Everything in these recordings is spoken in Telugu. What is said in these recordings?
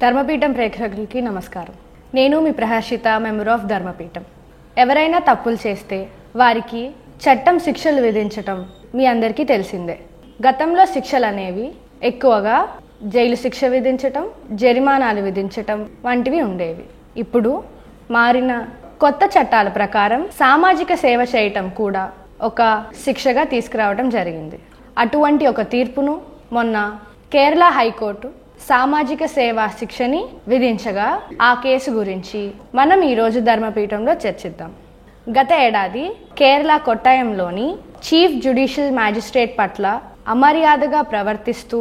ధర్మపీఠం ప్రేక్షకులకి నమస్కారం. నేను మీ ప్రహర్షిత, మెంబర్ ఆఫ్ ధర్మపీఠం. ఎవరైనా తప్పులు చేస్తే వారికి చట్టం శిక్షలు విధించటం మీ అందరికీ తెలిసిందే. గతంలో శిక్షలు అనేవి ఎక్కువగా జైలు శిక్ష విధించటం, జరిమానాలు విధించటం వంటివి ఉండేవి. ఇప్పుడు మారిన కొత్త చట్టాల ప్రకారం సామాజిక సేవ చేయటం కూడా ఒక శిక్షగా తీసుకురావడం జరిగింది. అటువంటి ఒక తీర్పును మొన్న కేరళ హైకోర్టు సామాజిక సేవా శిక్షని విధించగా ఆ కేసు గురించి మనం ఈరోజు ధర్మపీఠంలో చర్చిద్దాం. గత ఏడాది కేరళ కొట్టాయంలోని చీఫ్ జ్యుడిషియల్ మ్యాజిస్ట్రేట్ పట్ల అమర్యాదగా ప్రవర్తిస్తూ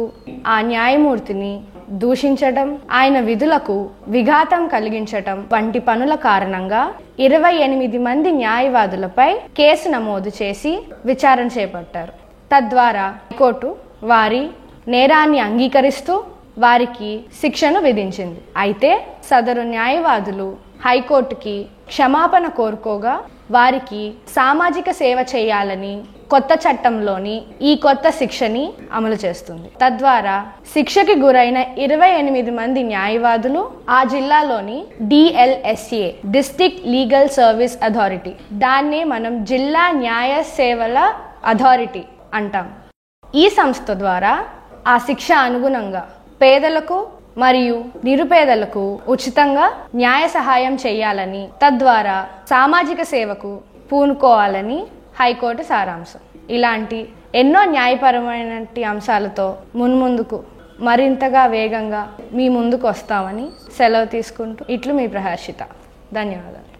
ఆ న్యాయమూర్తిని దూషించటం, ఆయన విధులకు విఘాతం కలిగించటం వంటి పనుల కారణంగా 28 మంది న్యాయవాదులపై కేసు నమోదు చేసి విచారణ చేపట్టారు. తద్వారా హైకోర్టు వారి నేరాన్ని అంగీకరిస్తూ వారికి శిక్షను విధించింది. అయితే సదరు న్యాయవాదులు హైకోర్టుకి క్షమాపణ కోరుకోగా వారికి సామాజిక సేవ చేయాలని కొత్త చట్టంలోని ఈ కొత్త శిక్షని అమలు చేస్తుంది. తద్వారా శిక్షకి గురైన 28 మంది న్యాయవాదులు ఆ జిల్లాలోని DLSA, district legal service authority, దాన్నే మనం జిల్లా న్యాయ సేవల అథారిటీ అంటాం. ఈ సంస్థ ద్వారా ఆ శిక్ష అనుగుణంగా పేదలకు మరియు నిరుపేదలకు ఉచితంగా న్యాయ సహాయం చేయాలని, తద్వారా సామాజిక సేవకు పూనుకోవాలని హైకోర్టు సారాంశం. ఇలాంటి ఎన్నో న్యాయపరమైన అంశాలతో మున్ముందుకు మరింతగా వేగంగా మీ ముందుకు వస్తామని సెలవు తీసుకుంటూ ఇట్లు మీ ప్రహర్షిత. ధన్యవాదాలు.